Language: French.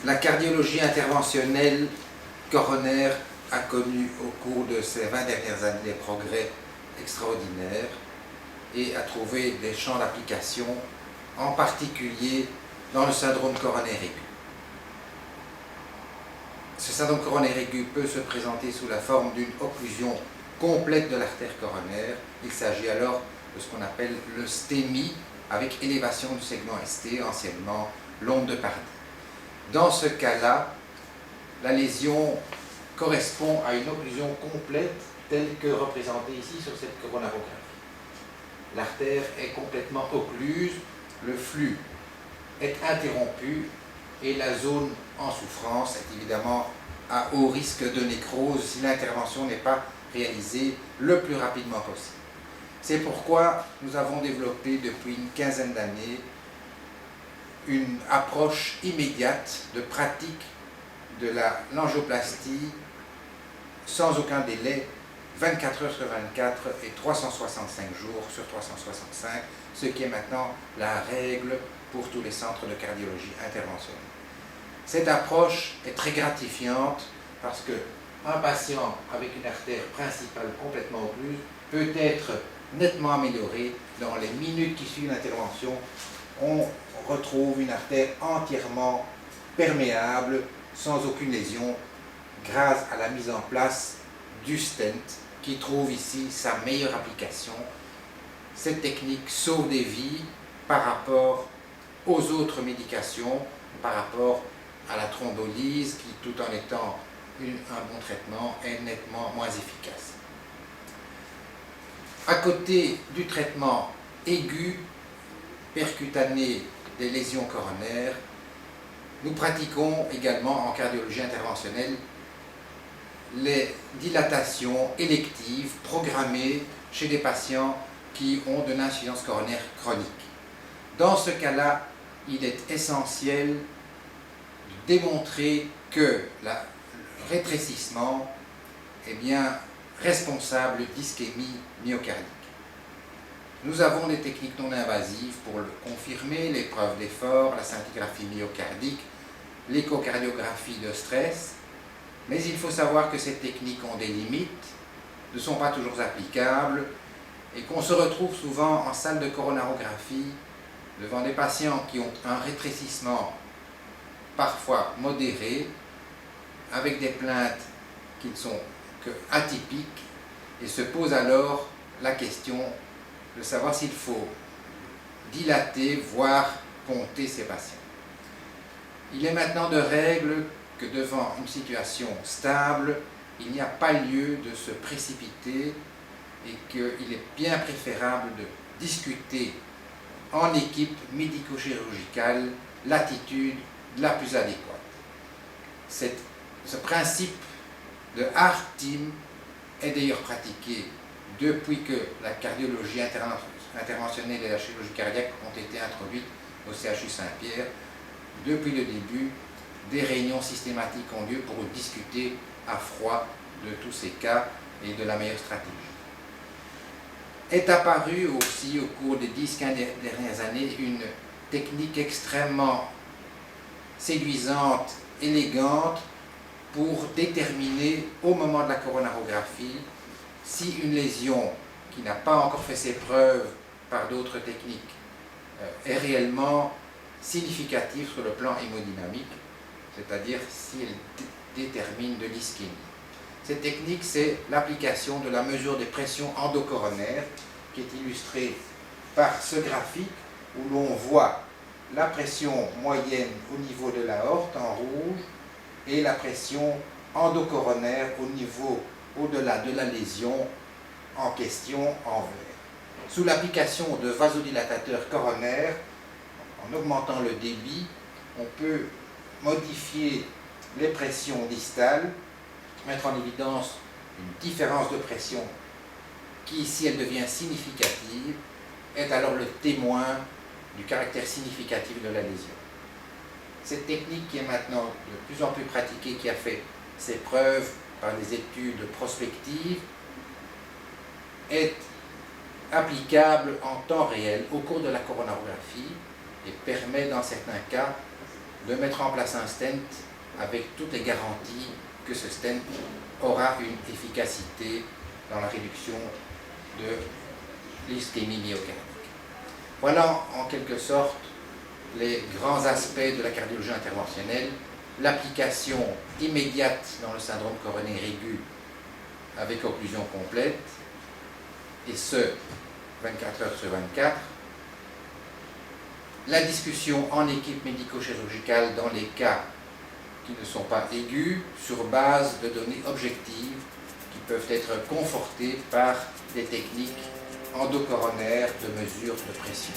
La cardiologie interventionnelle coronaire a connu au cours de ces 20 dernières années des progrès extraordinaires et a trouvé des champs d'application, en particulier dans le syndrome coronaire aigu. Ce syndrome coronaire aigu peut se présenter sous la forme d'une occlusion complète de l'artère coronaire. Il s'agit alors de ce qu'on appelle le STEMI, avec élévation du segment ST, anciennement l'onde de Paradis. Dans ce cas-là, la lésion correspond à une occlusion complète telle que représentée ici sur cette coronarographie. L'artère est complètement occluse, le flux est interrompu et la zone en souffrance est évidemment à haut risque de nécrose si l'intervention n'est pas réalisée le plus rapidement possible. C'est pourquoi nous avons développé depuis une quinzaine d'années une approche immédiate de pratique de l'angioplastie sans aucun délai, 24 heures sur 24 et 365 jours sur 365, ce qui est maintenant la règle pour tous les centres de cardiologie interventionnelle. Cette approche est très gratifiante parce qu'un patient avec une artère principale complètement occluse peut être nettement amélioré. Dans les minutes qui suivent l'intervention, on retrouve une artère entièrement perméable, sans aucune lésion, grâce à la mise en place du stent, qui trouve ici sa meilleure application. Cette technique sauve des vies par rapport aux autres médications, par rapport à la thrombolyse, qui tout en étant un bon traitement, est nettement moins efficace. À côté du traitement aigu, percutané des lésions coronaires, nous pratiquons également en cardiologie interventionnelle les dilatations électives programmées chez des patients qui ont de l'insuffisance coronaire chronique. Dans ce cas-là, il est essentiel de démontrer que le rétrécissement est bien responsable d'ischémie myocardique. Nous avons des techniques non invasives pour le confirmer, l'épreuve d'effort, la scintigraphie myocardique, l'échocardiographie de stress, mais il faut savoir que ces techniques ont des limites, ne sont pas toujours applicables, et qu'on se retrouve souvent en salle de coronarographie devant des patients qui ont un rétrécissement parfois modéré, avec des plaintes qui ne sont que atypiques, et se pose alors la question de savoir s'il faut dilater, voire ponter ces patients. Il est maintenant de règle que devant une situation stable, il n'y a pas lieu de se précipiter et qu'il est bien préférable de discuter en équipe médico-chirurgicale l'attitude la plus adéquate. Ce principe de hard team est d'ailleurs pratiqué depuis que la cardiologie interventionnelle et la chirurgie cardiaque ont été introduites au CHU Saint-Pierre. Depuis le début, des réunions systématiques ont lieu pour discuter à froid de tous ces cas et de la meilleure stratégie. Est apparue aussi au cours des 10-15 dernières années une technique extrêmement séduisante, élégante, pour déterminer au moment de la coronarographie si une lésion qui n'a pas encore fait ses preuves par d'autres techniques est réellement significative sur le plan hémodynamique, c'est-à-dire si elle détermine de l'ischémie. Cette technique, c'est l'application de la mesure des pressions endocoronaires, qui est illustrée par ce graphique où l'on voit la pression moyenne au niveau de l'aorte en rouge et la pression endocoronaire au niveau au-delà de la lésion en question en vert. Sous l'application de vasodilatateurs coronaires, en augmentant le débit, on peut modifier les pressions distales, mettre en évidence une différence de pression qui, si elle devient significative, est alors le témoin du caractère significatif de la lésion. Cette technique qui est maintenant de plus en plus pratiquée, qui a fait ses preuves par des études prospectives, est applicable en temps réel au cours de la coronarographie et permet dans certains cas de mettre en place un stent avec toutes les garanties que ce stent aura une efficacité dans la réduction de l'ischémie myocardique. Voilà en quelque sorte les grands aspects de la cardiologie interventionnelle, l'application immédiate dans le syndrome coronaire aigu avec occlusion complète, et ce, 24 heures sur 24, la discussion en équipe médico-chirurgicale dans les cas qui ne sont pas aigus, sur base de données objectives qui peuvent être confortées par des techniques endocoronaires de mesure de pression.